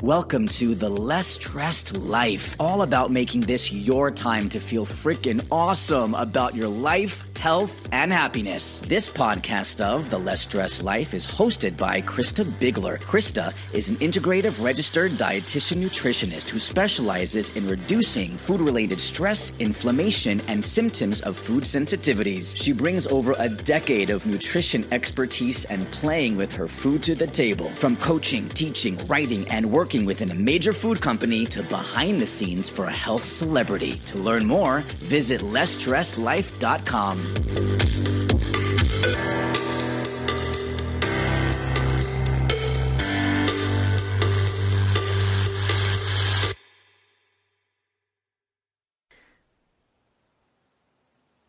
Welcome to The Less Stressed Life, all about making this your time to feel freaking awesome about your life, health, and happiness. This podcast of The Less Stressed Life is hosted by Krista Bigler. Krista is an integrative registered dietitian nutritionist who specializes in reducing food-related stress, inflammation, and symptoms of food sensitivities. She brings over a decade of nutrition expertise and playing with her food to the table. From coaching, teaching, writing, and working within a major food company to behind the scenes for a health celebrity. To learn more, visit lessstressedlife.com.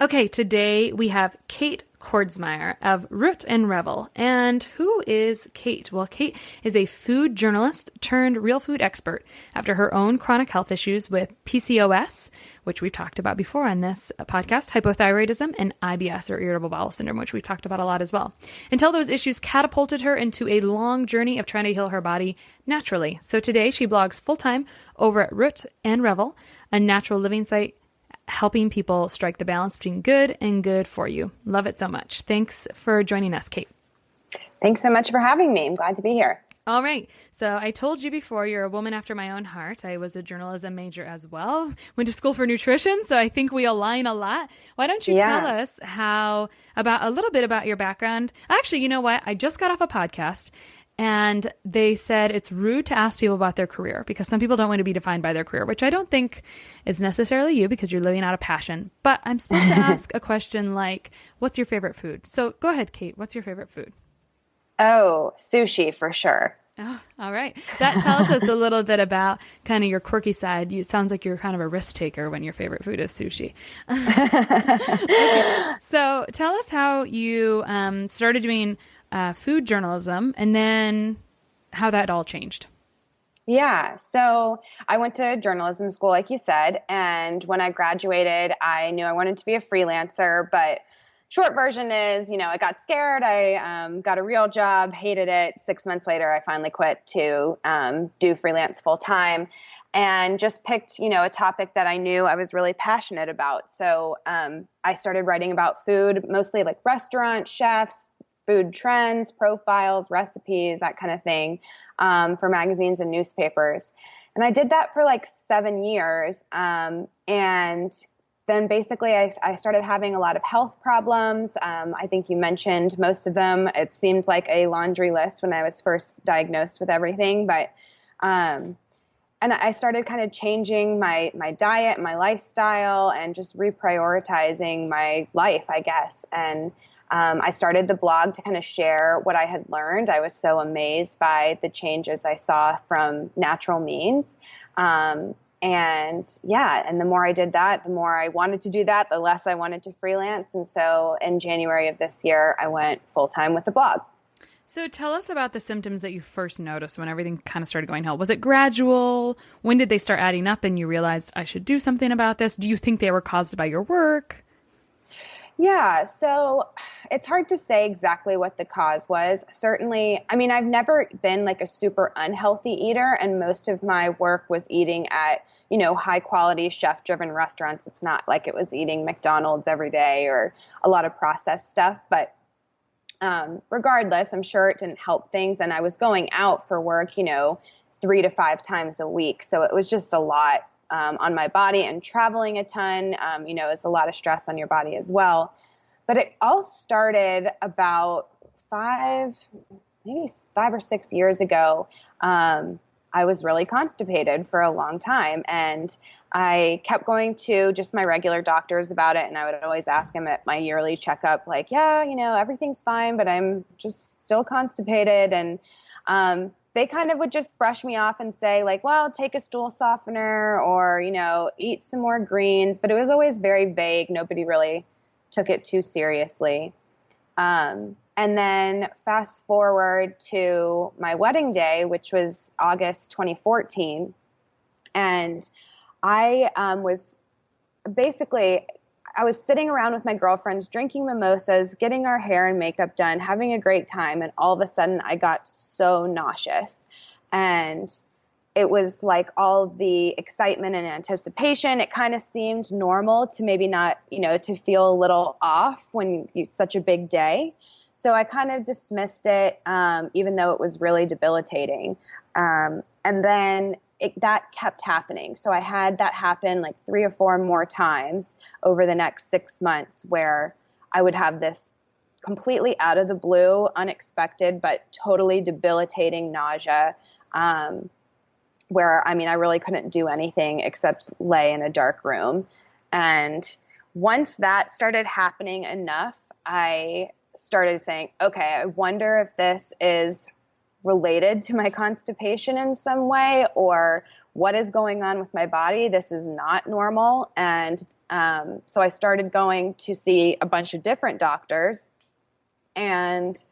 Okay, today we have Kate Kordsmeier of Root and Revel. And who is Kate? Well, Kate is a food journalist turned real food expert after her own chronic health issues with PCOS, which we've talked about before on this podcast, hypothyroidism, and IBS, or irritable bowel syndrome, which we've talked about a lot as well, until those issues catapulted her into a long journey of trying to heal her body naturally. So today she blogs full-time over at Root and Revel, a natural living site helping people strike the balance between good and good for you. Love it so much. Thanks for joining us, Kate. Thanks so much for having me. I'm glad to be here. All right. So I told you before, you're a woman after my own heart. I was a journalism major as well. Went to school for nutrition, so I think we align a lot. Why don't you tell us a little bit about your background? Actually, you know what? I just got off a podcast, and they said it's rude to ask people about their career because some people don't want to be defined by their career, which I don't think is necessarily you because you're living out of passion. But I'm supposed to ask a question like, what's your favorite food? So go ahead, Kate. What's your favorite food? Oh, sushi for sure. Oh, all right. That tells us a little bit about kind of your quirky side. It sounds like you're kind of a risk taker when your favorite food is sushi. Okay. So tell us how you started doing food journalism, and then how that all changed. Yeah. So I went to journalism school, like you said. And when I graduated, I knew I wanted to be a freelancer, but short version is, I got scared. I got a real job, hated it. 6 months later, I finally quit to do freelance full time and just picked, a topic that I knew I was really passionate about. So I started writing about food, mostly like restaurant chefs, food trends, profiles, recipes, that kind of thing, for magazines and newspapers. And I did that for like 7 years. And then basically I started having a lot of health problems. I think you mentioned most of them. It seemed like a laundry list when I was first diagnosed with everything. But and I started kind of changing my diet, my lifestyle, and just reprioritizing my life, I guess. And I started the blog to kind of share what I had learned. I was so amazed by the changes I saw from natural means. And the more I did that, the more I wanted to do that, the less I wanted to freelance. And so in January of this year, I went full-time with the blog. So tell us about the symptoms that you first noticed when everything kind of started going hell. Was it gradual? When did they start adding up and you realized I should do something about this? Do you think they were caused by your work? Yeah, so it's hard to say exactly what the cause was. Certainly, I've never been like a super unhealthy eater, and most of my work was eating at, high quality chef driven restaurants. It's not like it was eating McDonald's every day or a lot of processed stuff, but regardless, I'm sure it didn't help things. And I was going out for work, 3 to 5 times a week. So it was just a lot on my body, and traveling a ton, is a lot of stress on your body as well. But it all started about 5 or 6 years ago. I was really constipated for a long time, and I kept going to just my regular doctors about it. And I would always ask them at my yearly checkup, like, everything's fine, but I'm just still constipated. And, they kind of would just brush me off and say like, well, take a stool softener or, eat some more greens. But it was always very vague. Nobody really took it too seriously. And then fast forward to my wedding day, which was August 2014. And I was sitting around with my girlfriends, drinking mimosas, getting our hair and makeup done, having a great time. And all of a sudden I got so nauseous. And it was like all the excitement and anticipation. It kind of seemed normal to maybe not, to feel a little off when it's such a big day. So I kind of dismissed it, even though it was really debilitating. And then that kept happening. So I had that happen like 3 or 4 more times over the next 6 months, where I would have this completely out of the blue, unexpected, but totally debilitating nausea, where, I really couldn't do anything except lay in a dark room. And once that started happening enough, I started saying, okay, I wonder if this is related to my constipation in some way, or what is going on with my body. This is not normal. And so I started going to see a bunch of different doctors. And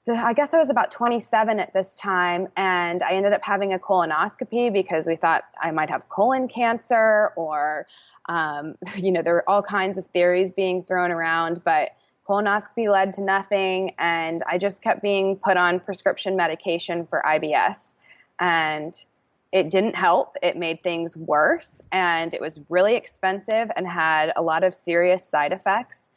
I guess I was about 27 at this time, and I ended up having a colonoscopy because we thought I might have colon cancer, or, there were all kinds of theories being thrown around, but colonoscopy led to nothing, and I just kept being put on prescription medication for IBS, and it didn't help. It made things worse, and it was really expensive and had a lot of serious side effects.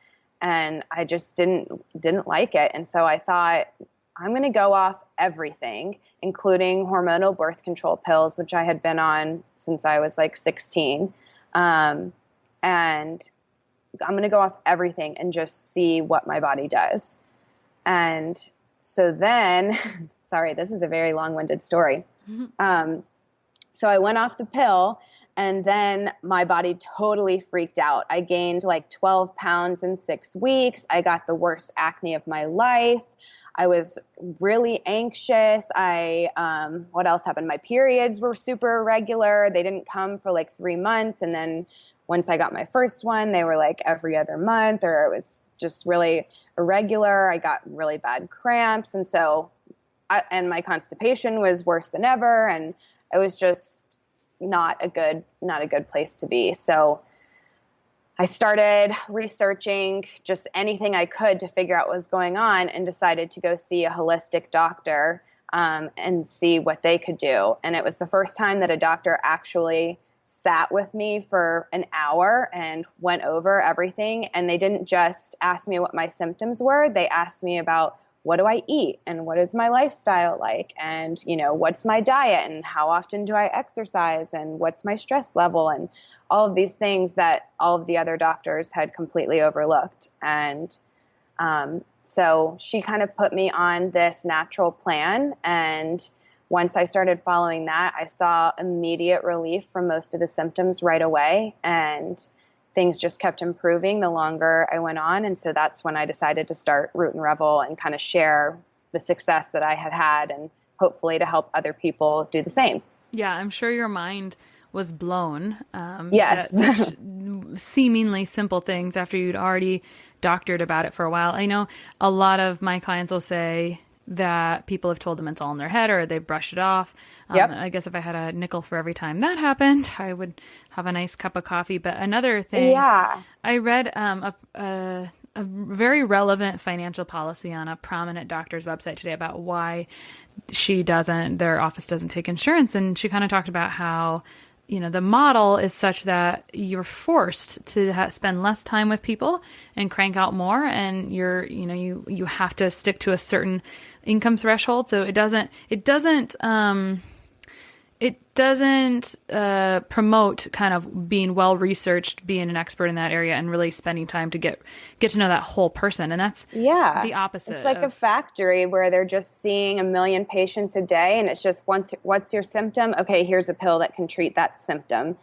And I just didn't like it. And so I thought, I'm going to go off everything, including hormonal birth control pills, which I had been on since I was like 16. And I'm going to go off everything and just see what my body does. And so then, sorry, this is a very long-winded story. Mm-hmm. So I went off the pill, and then my body totally freaked out. I gained like 12 pounds in 6 weeks. I got the worst acne of my life. I was really anxious. What else happened? My periods were super irregular. They didn't come for like 3 months. And then once I got my first one, they were like every other month, or it was just really irregular. I got really bad cramps. And so, and my constipation was worse than ever. And it was just not a good place to be. So I started researching just anything I could to figure out what was going on, and decided to go see a holistic doctor and see what they could do. And it was the first time that a doctor actually sat with me for an hour and went over everything. And they didn't just ask me what my symptoms were. They asked me about, what do I eat, and what is my lifestyle like, and, what's my diet, and how often do I exercise, and what's my stress level, and all of these things that all of the other doctors had completely overlooked. And so she kind of put me on this natural plan. And once I started following that, I saw immediate relief from most of the symptoms right away. And things just kept improving the longer I went on. And so that's when I decided to start Root and Revel and kind of share the success that I had had, and hopefully to help other people do the same. Yeah, I'm sure your mind was blown. Yes. Such seemingly simple things after you'd already doctored about it for a while. I know a lot of my clients will say that people have told them it's all in their head, or they brush it off. Yep. I guess if I had a nickel for every time that happened, I would have a nice cup of coffee. But another thing, yeah, I read a very relevant financial policy on a prominent doctor's website today about why their office doesn't take insurance. And she kind of talked about how, the model is such that you're forced to spend less time with people and crank out more. And you have to stick to a certain income threshold. So it doesn't promote kind of being well-researched, being an expert in that area, and really spending time to get to know that whole person. And that's the opposite. It's like a factory where they're just seeing 1 million patients a day, and it's just, what's your symptom? Okay, here's a pill that can treat that symptom,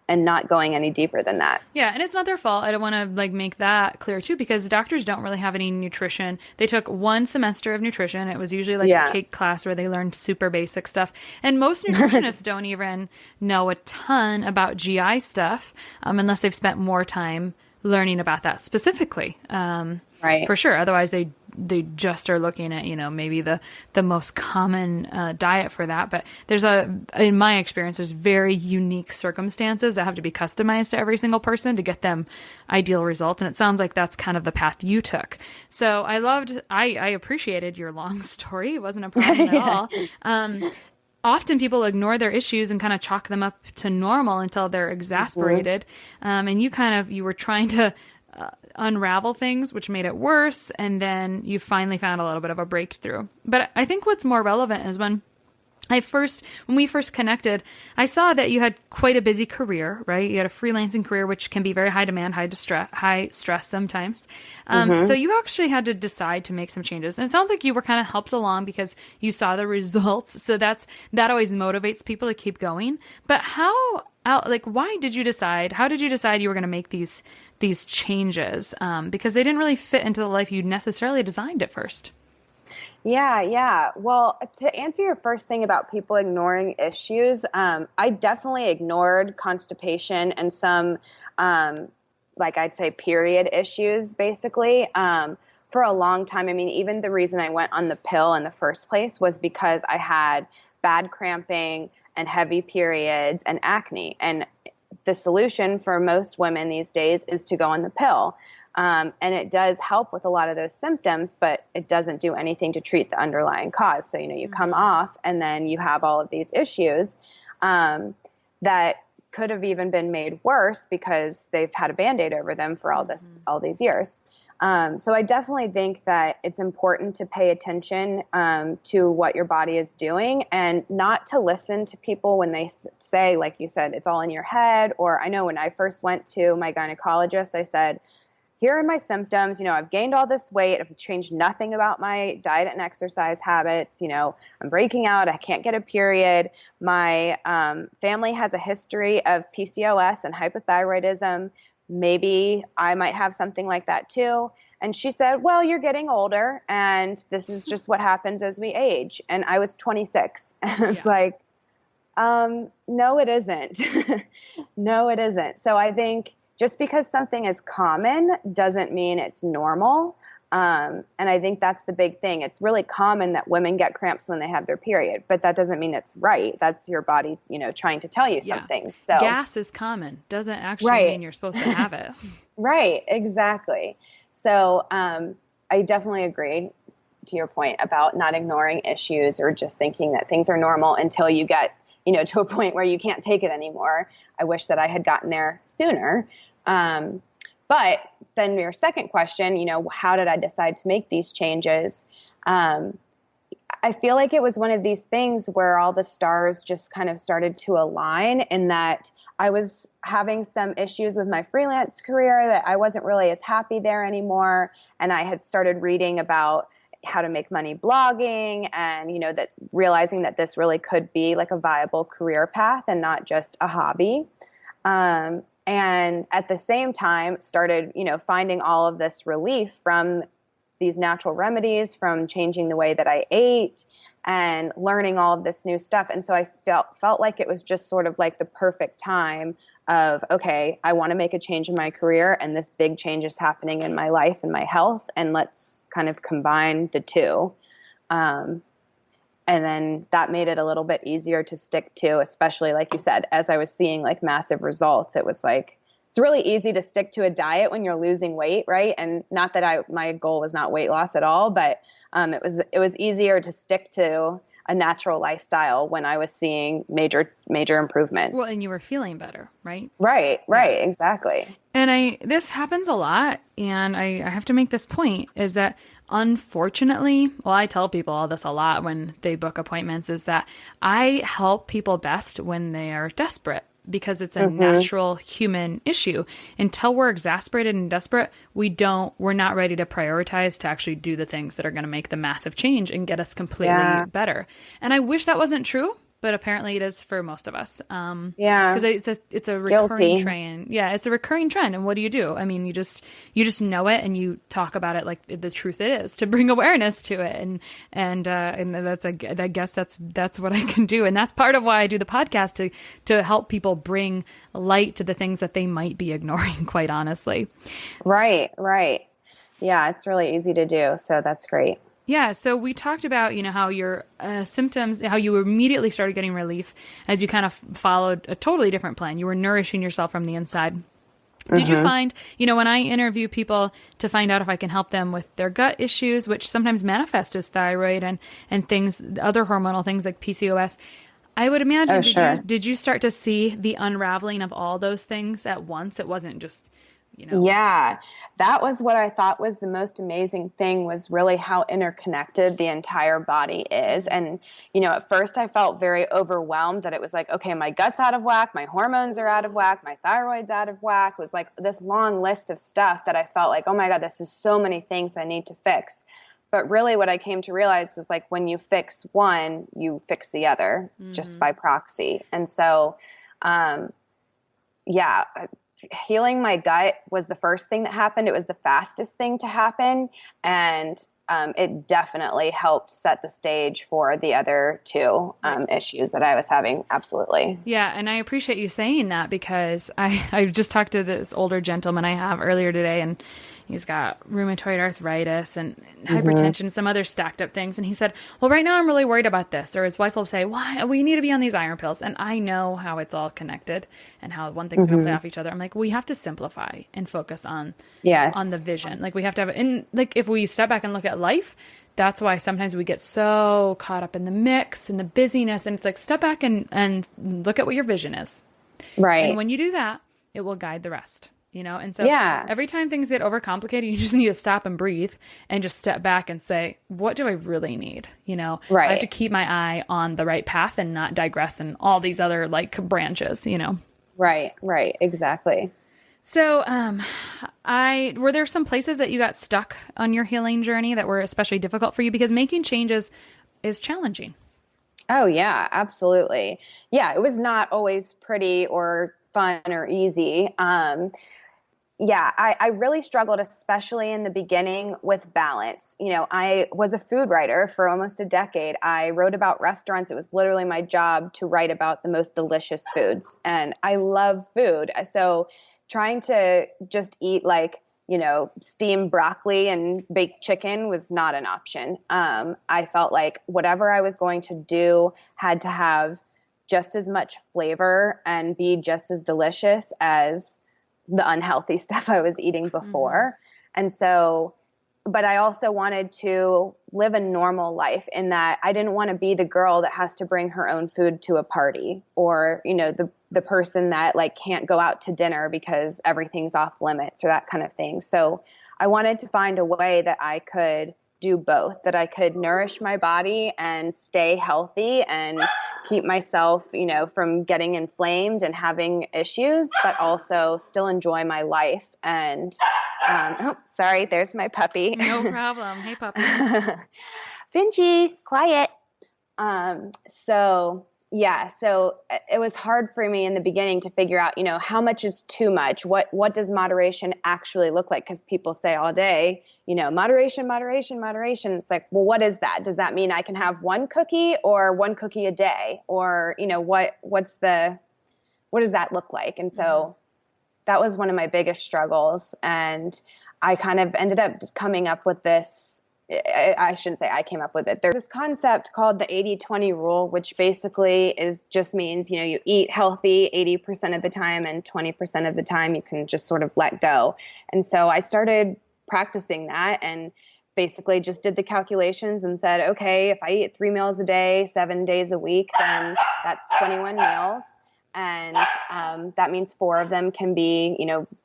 and not going any deeper than that. Yeah, and it's not their fault. I don't want to make that clear too, because doctors don't really have any nutrition. They took 1 semester of nutrition. It was usually a cake class where they learned super basic stuff. And most nutritionists don't even know a ton about GI stuff unless they've spent more time learning about that specifically. Right. For sure. Otherwise, they just are looking at, maybe the most common diet for that. But in my experience, there's very unique circumstances that have to be customized to every single person to get them ideal results. And it sounds like that's kind of the path you took. So I appreciated your long story. It wasn't a problem at all. often people ignore their issues and kind of chalk them up to normal until they're exasperated. And you were trying to unravel things, which made it worse. And then you finally found a little bit of a breakthrough. But I think what's more relevant is when we first connected, I saw that you had quite a busy career, right? You had a freelancing career, which can be very high demand, high stress sometimes. So you actually had to decide to make some changes. And it sounds like you were kind of helped along because you saw the results. So that always motivates people to keep going. But why did you decide? How did you decide you were going to make these changes? Because they didn't really fit into the life you necessarily designed at first. Yeah. Well, to answer your first thing about people ignoring issues, I definitely ignored constipation and some, I'd say period issues, basically, for a long time. I mean, even the reason I went on the pill in the first place was because I had bad cramping and heavy periods and acne. And the solution for most women these days is to go on the pill. And it does help with a lot of those symptoms, but it doesn't do anything to treat the underlying cause. So, you come off and then you have all of these issues that could have even been made worse because they've had a Band-Aid over them for all these years. So I definitely think that it's important to pay attention to what your body is doing and not to listen to people when they say, like you said, it's all in your head. Or I know when I first went to my gynecologist, I said, here are my symptoms. I've gained all this weight. I've changed nothing about my diet and exercise habits. I'm breaking out. I can't get a period. My family has a history of PCOS and hypothyroidism. Maybe I might have something like that too. And she said, well, you're getting older and this is just what happens as we age. And I was 26. And it's like, no, it isn't. No, it isn't. So I think just because something is common doesn't mean it's normal. And I think that's the big thing. It's really common that women get cramps when they have their period, but that doesn't mean it's right. That's your body, trying to tell you something. So gas is common. Doesn't actually mean you're supposed to have it. Right. Exactly. So, I definitely agree to your point about not ignoring issues or just thinking that things are normal until you get, to a point where you can't take it anymore. I wish that I had gotten there sooner. But then your second question, how did I decide to make these changes? I feel like it was one of these things where all the stars just kind of started to align in that I was having some issues with my freelance career that I wasn't really as happy there anymore. And I had started reading about how to make money blogging and, that realizing that this really could be like a viable career path and not just a hobby. And at the same time started, finding all of this relief from these natural remedies, from changing the way that I ate and learning all of this new stuff. And so I felt like it was just sort of like the perfect time of, okay, I want to make a change in my career and this big change is happening in my life and my health. And let's kind of combine the two. And then that made it a little bit easier to stick to, especially like you said, as I was seeing like massive results, it was like, it's really easy to stick to a diet when you're losing weight, right? And not that my goal was not weight loss at all, but it was easier to stick to a natural lifestyle when I was seeing major improvements. Well, and you were feeling better, right? Right, exactly. And this happens a lot, and I have to make this point, is that unfortunately, well, I tell people all this a lot when they book appointments, is that I help people best when they are desperate. Because it's a natural human issue. Until we're exasperated and desperate, we're not ready to prioritize to actually do the things that are going to make the massive change and get us completely better. And I wish that wasn't true, but apparently it is for most of us. Because it's a recurring trend. Yeah, it's a recurring trend. And what do? I mean, you just know it and you talk about it like the truth it is to bring awareness to it. And that's I guess that's what I can do. And that's part of why I do the podcast to help people bring light to the things that they might be ignoring, quite honestly. Right. Yeah, it's really easy to do. So that's great. Yeah. So we talked about, how your symptoms, how you immediately started getting relief as you kind of followed a totally different plan. You were nourishing yourself from the inside. Did you find, when I interview people to find out if I can help them with their gut issues, which sometimes manifest as thyroid and things, other hormonal things like PCOS, I would imagine, sure. did you start to see the unraveling of all those things at once? It wasn't just, Yeah, that was what I thought was the most amazing thing, was really how interconnected the entire body is. And, at first I felt very overwhelmed that it was like, okay, my gut's out of whack, my hormones are out of whack, my thyroid's out of whack. It was like this long list of stuff that I felt like, oh my God, this is so many things I need to fix. But really what I came to realize was like, when you fix one, you fix the other just by proxy. And so, healing my gut was the first thing that happened. It was the fastest thing to happen. And it definitely helped set the stage for the other two issues that I was having. Absolutely. Yeah. And I appreciate you saying that, because I just talked to this older gentleman I have earlier today, and he's got rheumatoid arthritis and hypertension, some other stacked up things. And he said, well, right now I'm really worried about this. Or his wife will say, why? We need to be on these iron pills. And I know how it's all connected and how one thing's going to play off each other. I'm like, we have to simplify and focus on the vision. Like we have to have, and like if we step back and look at life, that's why sometimes we get so caught up in the mix and the busyness. And it's like, step back and look at what your vision is. Right. And when you do that, it will guide the rest. And so every time things get overcomplicated, you just need to stop and breathe and just step back and say, what do I really need? Right. I have to keep my eye on the right path and not digress in all these other branches, Right. Exactly. So, were there some places that you got stuck on your healing journey that were especially difficult for you? Because making changes is challenging. Oh yeah, absolutely. Yeah. It was not always pretty or fun or easy. I really struggled, especially in the beginning, with balance. I was a food writer for almost a decade. I wrote about restaurants. It was literally my job to write about the most delicious foods. And I love food. So trying to just eat steamed broccoli and baked chicken was not an option. I felt like whatever I was going to do had to have just as much flavor and be just as delicious as the unhealthy stuff I was eating before. And so, but I also wanted to live a normal life, in that I didn't want to be the girl that has to bring her own food to a party, or, the person that can't go out to dinner because everything's off limits, or that kind of thing. So I wanted to find a way that I could do both, that I could nourish my body and stay healthy and keep myself, from getting inflamed and having issues, but also still enjoy my life. And, sorry, there's my puppy. No problem. Hey, puppy. Finchie, quiet. So it was hard for me in the beginning to figure out, how much is too much? What does moderation actually look like? Because people say all day, moderation, moderation, moderation. It's like, well, what is that? Does that mean I can have one cookie or one cookie a day? Or, what does that look like? And so that was one of my biggest struggles. And I kind of ended up coming up with this. I shouldn't say I came up with it. There's this concept called the 80-20 rule, which basically just means, you eat healthy 80% of the time, and 20% of the time you can just sort of let go. And so I started practicing that, and basically just did the calculations and said, okay, if I eat 3 meals a day, 7 days a week, then that's 21 meals. And that means 4 of them can be,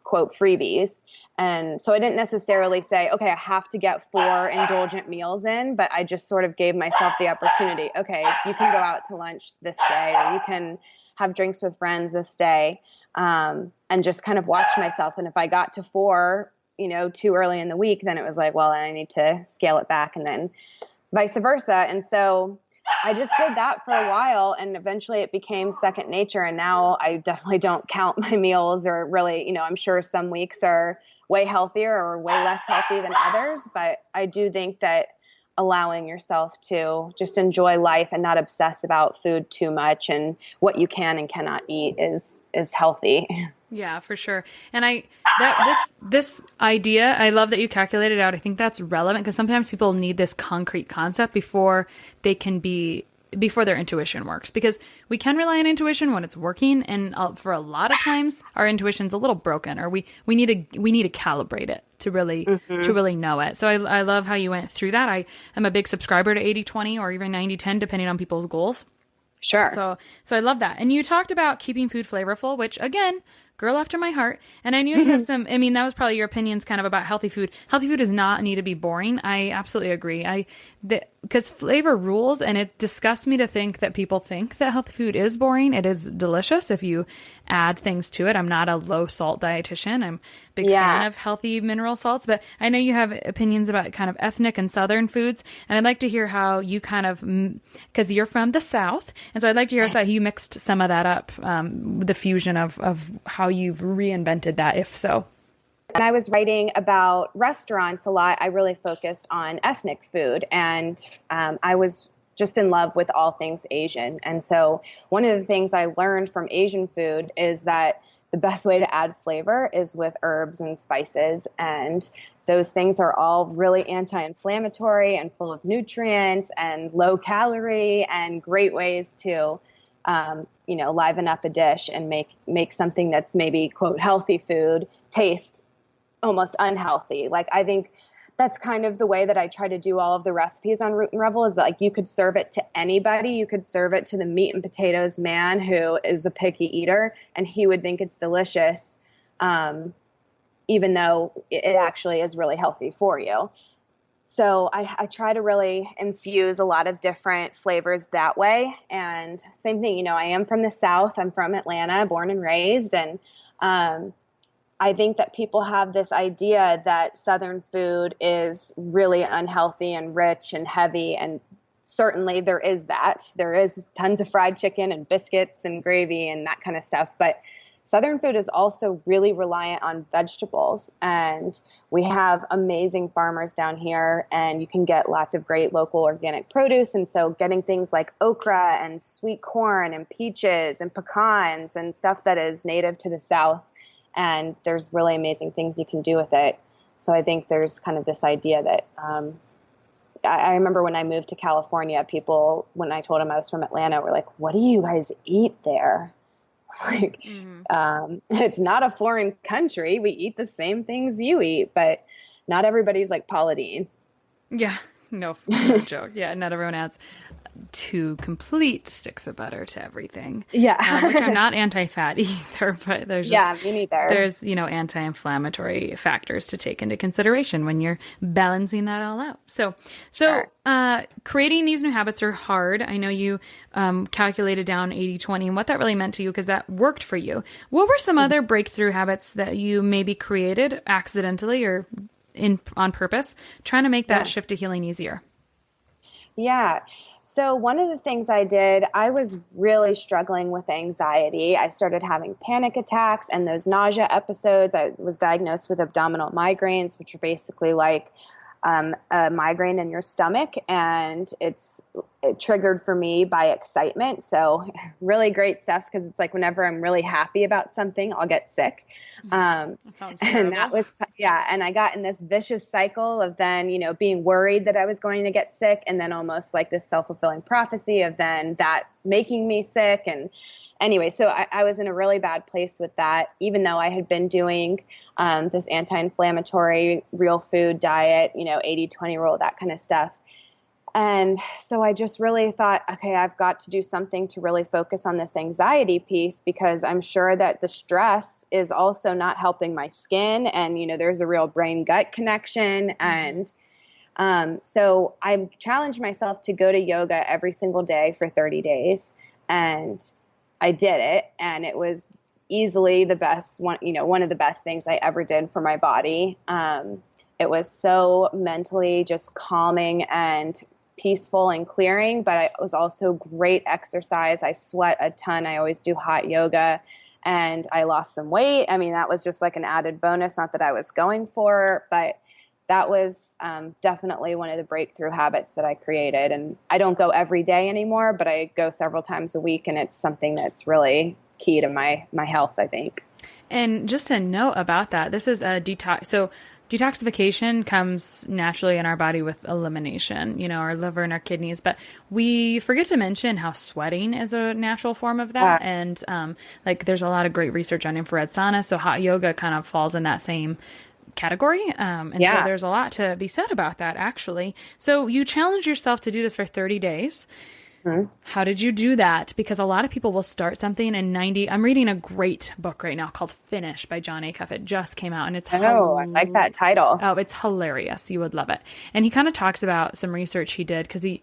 quote, freebies. And so I didn't necessarily say, okay, I have to get 4 indulgent meals in, but I just sort of gave myself the opportunity. Okay, you can go out to lunch this day, or you can have drinks with friends this day, and just kind of watch myself. And if I got to 4, too early in the week, then it was like, well, I need to scale it back, and then vice versa. And so I just did that for a while, and eventually it became second nature. And now I definitely don't count my meals, or really, I'm sure some weeks are way healthier or way less healthy than others. But I do think that allowing yourself to just enjoy life and not obsess about food too much and what you can and cannot eat is healthy. Yeah, for sure. And this idea, I love that you calculated out. I think that's relevant, because sometimes people need this concrete concept before their intuition works, because we can rely on intuition when it's working. And for a lot of times our intuition's a little broken, or we need to calibrate it to really know it. So I love how you went through that. I am a big subscriber to 80-20 or even 90-10, depending on people's goals. Sure. So I love that. And you talked about keeping food flavorful, which again, girl after my heart. And I knew you have some, I mean, that was probably your opinions kind of about healthy food. Healthy food does not need to be boring. I absolutely agree. Because flavor rules, and it disgusts me to think that people think that healthy food is boring. It is delicious if you add things to it. I'm not a low salt dietitian. I'm a big fan of healthy mineral salts, but I know you have opinions about kind of ethnic and Southern foods. And I'd like to hear how you kind of, because you're from the South. And so I'd like to hear how you mixed some of that up, the fusion of how you've reinvented that, if so. When I was writing about restaurants a lot, I really focused on ethnic food, and I was just in love with all things Asian. And so one of the things I learned from Asian food is that the best way to add flavor is with herbs and spices, and those things are all really anti-inflammatory and full of nutrients and low calorie and great ways to liven up a dish and make something that's maybe, quote, healthy food taste almost unhealthy. Like, I think that's kind of the way that I try to do all of the recipes on Root and Revel, is that, like, you could serve it to anybody. You could serve it to the meat and potatoes man who is a picky eater, and he would think it's delicious, even though it actually is really healthy for you. So I try to really infuse a lot of different flavors that way. And same thing, I am from the South. I'm from Atlanta, born and raised. And I think that people have this idea that Southern food is really unhealthy and rich and heavy. And certainly there is that. There is tons of fried chicken and biscuits and gravy and that kind of stuff. But Southern food is also really reliant on vegetables, and we have amazing farmers down here, and you can get lots of great local organic produce. And so getting things like okra and sweet corn and peaches and pecans and stuff that is native to the South, and there's really amazing things you can do with it. So I think there's kind of this idea that I remember when I moved to California, people, when I told them I was from Atlanta, were like, "What do you guys eat there?" Like, it's not a foreign country. We eat the same things you eat, but not everybody's like Paula Deen. Yeah, no joke. Yeah, not everyone adds 2 complete sticks of butter to everything. Yeah. Which I'm not anti-fat either, but there's just, me neither. There's, anti-inflammatory factors to take into consideration when you're balancing that all out. So Sure. Creating these new habits are hard. I know you calculated down 80-20 and what that really meant to you, because that worked for you. What were some other breakthrough habits that you maybe created accidentally or on purpose, trying to make that shift to healing easier? Yeah. So one of the things I did, I was really struggling with anxiety. I started having panic attacks and those nausea episodes. I was diagnosed with abdominal migraines, which are basically like a migraine in your stomach, and it triggered for me by excitement. So really great stuff, because it's like whenever I'm really happy about something, I'll get sick. That sounds terrible. And that was, and I got in this vicious cycle of then, being worried that I was going to get sick, and then almost like this self-fulfilling prophecy of then that making me sick. And anyway, so I was in a really bad place with that, even though I had been doing this anti-inflammatory real food diet, 80-20 rule, that kind of stuff. And so I just really thought, okay, I've got to do something to really focus on this anxiety piece, because I'm sure that the stress is also not helping my skin. And, there's a real brain gut connection. And so I challenged myself to go to yoga every single day for 30 days. And I did it. And it was easily the best one of the best things I ever did for my body. It was so mentally just calming and peaceful and clearing, but it was also great exercise. I sweat a ton. I always do hot yoga, and I lost some weight. I mean, that was just like an added bonus, not that I was going for, but that was definitely one of the breakthrough habits that I created. And I don't go every day anymore, but I go several times a week, and it's something that's really key to my health, I think. And just a note about that, this is a detox. So detoxification comes naturally in our body with elimination, our liver and our kidneys, but we forget to mention how sweating is a natural form of that. Yeah. And there's a lot of great research on infrared sauna. So hot yoga kind of falls in that same category. So there's a lot to be said about that, actually. So you challenged yourself to do this for 30 days. How did you do that? Because a lot of people will start something and I'm reading a great book right now called Finish by John Acuff. It just came out and it's I like that title. Oh, it's hilarious. You would love it. And he kind of talks about some research he did because he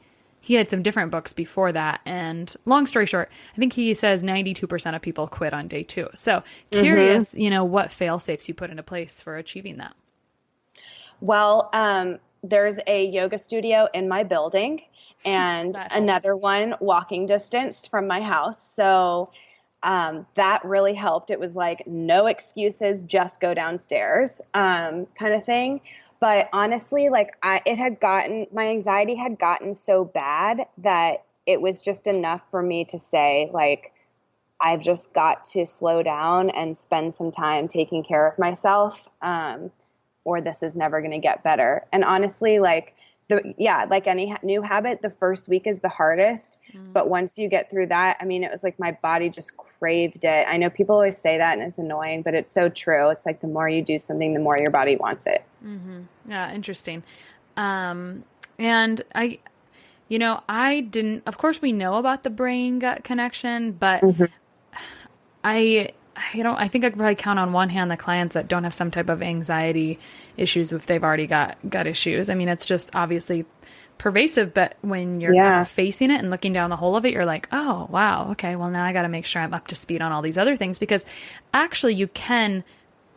had some different books before that. And long story short, I think he says 92% of people quit on day 2. So curious, what fail safes you put into place for achieving that? Well, there's a yoga studio in my building and another one walking distance from my house. So that really helped. It was like no excuses, just go downstairs kind of thing. But honestly, like my anxiety had gotten so bad that it was just enough for me to say, like, I've just got to slow down and spend some time taking care of myself, or this is never going to get better. And honestly, like any new habit, the first week is the hardest. But once you get through that, I mean, it was like my body just craved it. I know people always say that and it's annoying, but it's so true. It's like the more you do something, the more your body wants it. Yeah, interesting. And I didn't, of course we know about the brain gut connection, but I think I could probably count on one hand the clients that don't have some type of anxiety issues if they've already got gut issues. I mean, it's just obviously pervasive, but when you're kind of facing it and looking down the hole of it, you're like, oh, wow, okay, well now I got to make sure I'm up to speed on all these other things, because actually you can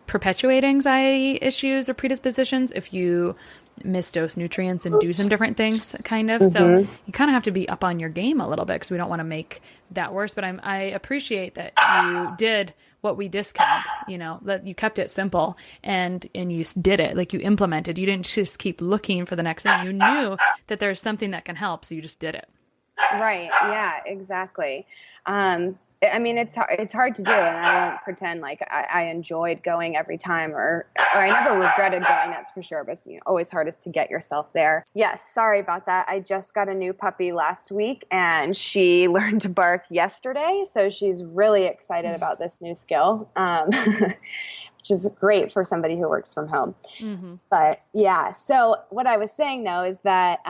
perpetuate anxiety issues or predispositions if you misdose nutrients and do some different things, kind of. So you kind of have to be up on your game a little bit because we don't want to make that worse. But I appreciate that you did what we discount, that you kept it simple and you did it, like you implemented. You didn't just keep looking for the next thing. You knew that there's something that can help, so you just did it. Right. Yeah, exactly. I mean, it's hard to do, and I won't pretend like I enjoyed going every time, or I never regretted going, that's for sure, but it's always hardest to get yourself there. Yes, sorry about that. I just got a new puppy last week, and she learned to bark yesterday, so she's really excited about this new skill, which is great for somebody who works from home. But yeah, so what I was saying, though, is that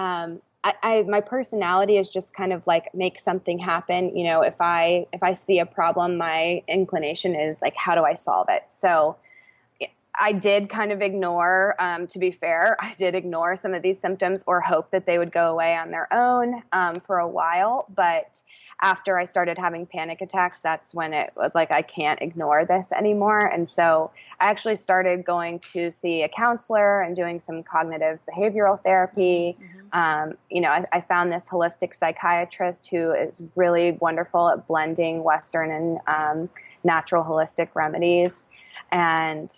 my personality is just kind of like make something happen. If I see a problem, my inclination is like, how do I solve it? So I did kind of ignore, to be fair, I did ignore some of these symptoms or hope that they would go away on their own for a while. But after I started having panic attacks, that's when it was like, I can't ignore this anymore. And so I actually started going to see a counselor and doing some cognitive behavioral therapy. I found this holistic psychiatrist who is really wonderful at blending Western and natural holistic remedies. And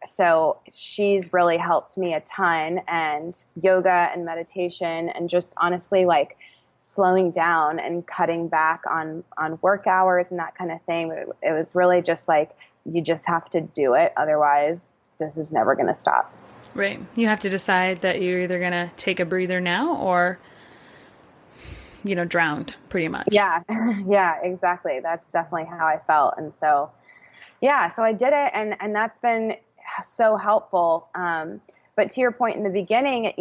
so she's really helped me a ton, and yoga and meditation and just honestly like slowing down and cutting back on work hours and that kind of thing. It was really just like, you just have to do it. Otherwise, this is never going to stop. Right. You have to decide that you're either going to take a breather now or, drowned pretty much. Yeah. Yeah, exactly. That's definitely how I felt. And so, so I did it, and that's been so helpful. But to your point in the beginning,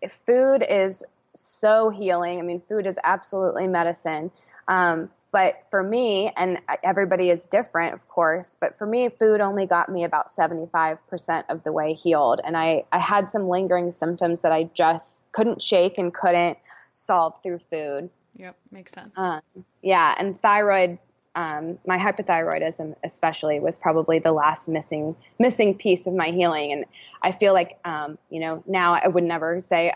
food is so healing. I mean, food is absolutely medicine. But for me, and everybody is different, of course, but for me, food only got me about 75% of the way healed. And I had some lingering symptoms that I just couldn't shake and couldn't solve through food. Yep. Makes sense. And thyroid, my hypothyroidism especially was probably the last missing piece of my healing. And I feel like, now I would never say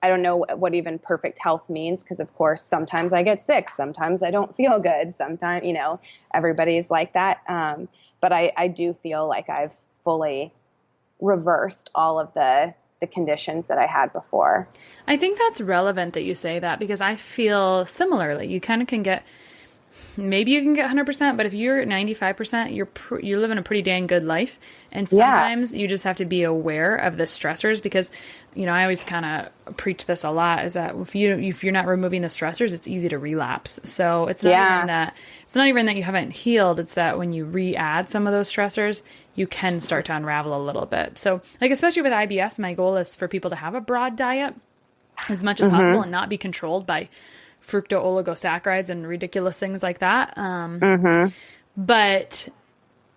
I don't know what even perfect health means, because of course, sometimes I get sick, sometimes I don't feel good, sometimes, everybody's like that. But I do feel like I've fully reversed all of the conditions that I had before. I think that's relevant that you say that, because I feel similarly. You kind of can get, maybe you can get 100%, but if you're at 95%, you're living a pretty dang good life. And sometimes you just have to be aware of the stressors, because, I always kind of preach this a lot, is that if you're not removing the stressors, it's easy to relapse. So it's not even that you haven't healed. It's that when you re-add some of those stressors, you can start to unravel a little bit. So like, especially with IBS, my goal is for people to have a broad diet as much as possible and not be controlled by fructooligosaccharides and ridiculous things like that. But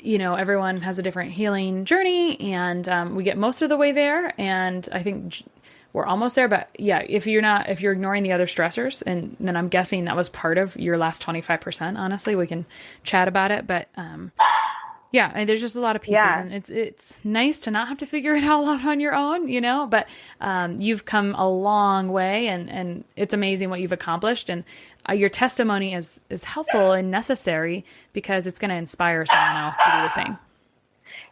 everyone has a different healing journey, and we get most of the way there. And I think we're almost there. But yeah, if you're ignoring the other stressors, and then I'm guessing that was part of your last 25%, honestly, we can chat about it. But, yeah, and there's just a lot of pieces, and it's nice to not have to figure it all out on your own, but you've come a long way, and it's amazing what you've accomplished, and your testimony is helpful and necessary because it's going to inspire someone else to do the same.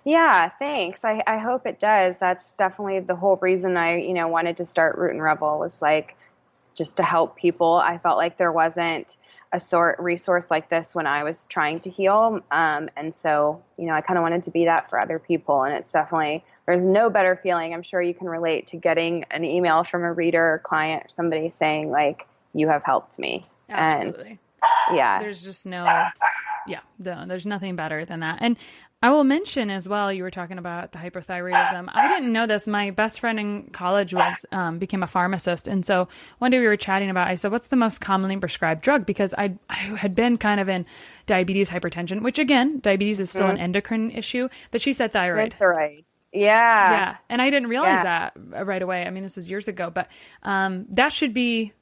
Yeah, thanks. I hope it does. That's definitely the whole reason I, wanted to start Root and Revel, was like just to help people. I felt like there wasn't a resource like this when I was trying to heal. And so, I kind of wanted to be that for other people. And it's definitely, there's no better feeling. I'm sure you can relate to getting an email from a reader or client or somebody saying like, you have helped me. Absolutely. And yeah, there's just there's nothing better than that. And I will mention as well, you were talking about the hyperthyroidism. I didn't know this. My best friend in college became a pharmacist. And so one day we were chatting about, I said, what's the most commonly prescribed drug? Because I had been kind of in diabetes, hypertension, which again, diabetes is still an endocrine issue, but she said thyroid. Thyroid. Yeah. Yeah. And I didn't realize that right away. I mean, this was years ago, but that should be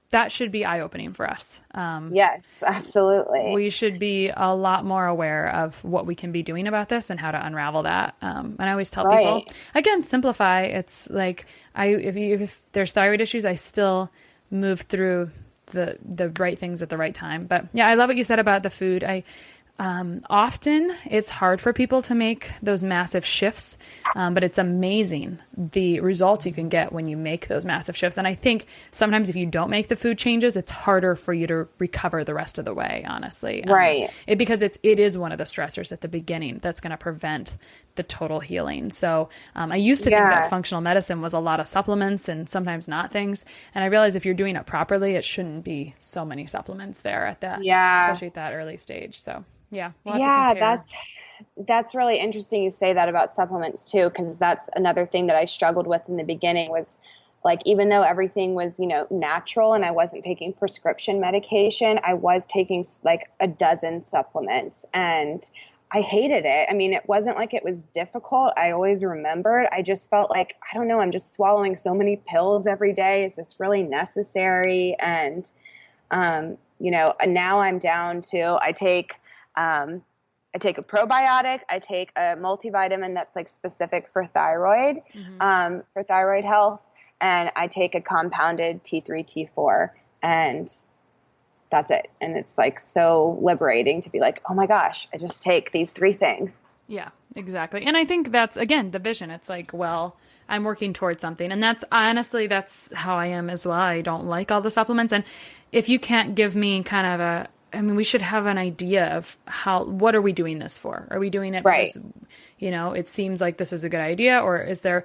eye-opening for us. Yes, absolutely. We should be a lot more aware of what we can be doing about this and how to unravel that. And I always tell people, again, simplify. It's like, if there's thyroid issues, I still move through the right things at the right time. But yeah, I love what you said about the food. Often it's hard for people to make those massive shifts, but it's amazing the results you can get when you make those massive shifts. And I think sometimes if you don't make the food changes, it's harder for you to recover the rest of the way, honestly. Right. Because it is one of the stressors at the beginning that's going to prevent the total healing. So I used to think that functional medicine was a lot of supplements and sometimes not things. And I realized if you're doing it properly, it shouldn't be so many supplements there at that, especially at that early stage. So yeah. That's really interesting you say that about supplements too, because that's another thing that I struggled with in the beginning was like, even though everything was, natural and I wasn't taking prescription medication, I was taking like a dozen supplements and I hated it. I mean, it wasn't like it was difficult. I always remembered. I just felt like, I don't know, I'm just swallowing so many pills every day. Is this really necessary? And, now I'm down to, I take a probiotic. I take a multivitamin that's like specific for thyroid, for thyroid health. And I take a compounded T3, T4, and that's it. And it's like so liberating to be like, oh my gosh, I just take these 3 things. Yeah, exactly. And I think that's, again, the vision. It's like, well, I'm working towards something. And that's that's how I am as well. I don't like all the supplements. And if you can't give me kind of we should have an idea of what are we doing this for? Are we doing it because, it seems like this is a good idea, or is there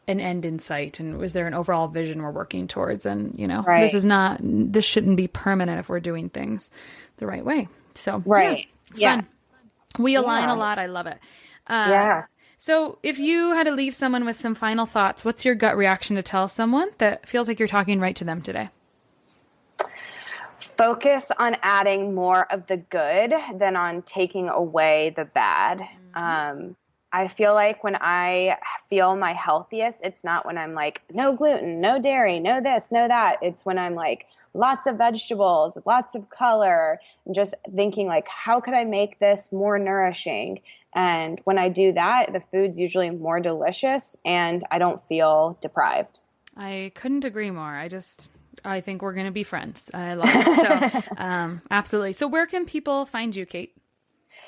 an end in sight? And is there an overall vision we're working towards? And, this shouldn't be permanent if we're doing things the right way. So, fun. We align a lot. I love it. So if you had to leave someone with some final thoughts, what's your gut reaction to tell someone that feels like you're talking right to them today? Focus on adding more of the good than on taking away the bad. I feel like when I feel my healthiest, it's not when I'm like, no gluten, no dairy, no this, no that. It's when I'm like, lots of vegetables, lots of color, and just thinking like, how could I make this more nourishing? And when I do that, the food's usually more delicious and I don't feel deprived. I couldn't agree more. I think we're going to be friends. I love it. So, absolutely. So where can people find you, Kate?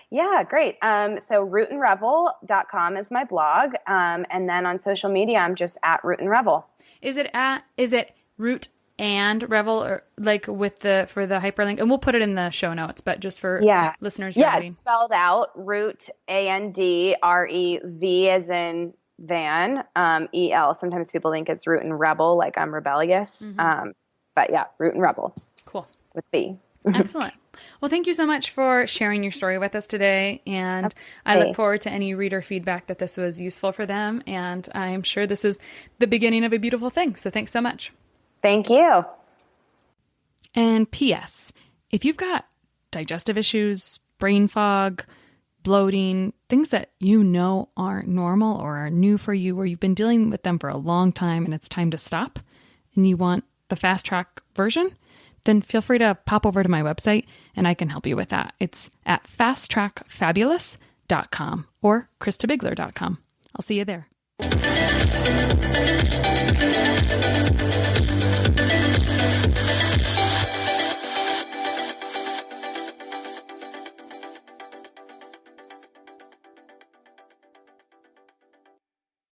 Yeah, great. So rootandrevel.com is my blog. And then on social media, I'm just at Root and Revel. Is it Root and Revel, or like for the hyperlink? And we'll put it in the show notes, but just for listeners. Yeah, it's spelled out Root, ANDREV as in Van, EL. Sometimes people think it's Root and Rebel, like I'm rebellious. But yeah, Root and Revel. Cool. With B. Excellent. Well, thank you so much for sharing your story with us today. And absolutely. I look forward to any reader feedback that this was useful for them. And I'm sure this is the beginning of a beautiful thing. So thanks so much. Thank you. And P.S. If you've got digestive issues, brain fog, bloating, things that you know aren't normal or are new for you, or you've been dealing with them for a long time and it's time to stop, and you want the fast track version, then feel free to pop over to my website and I can help you with that. It's at fasttrackfabulous.com or kristabigler.com. I'll see you there.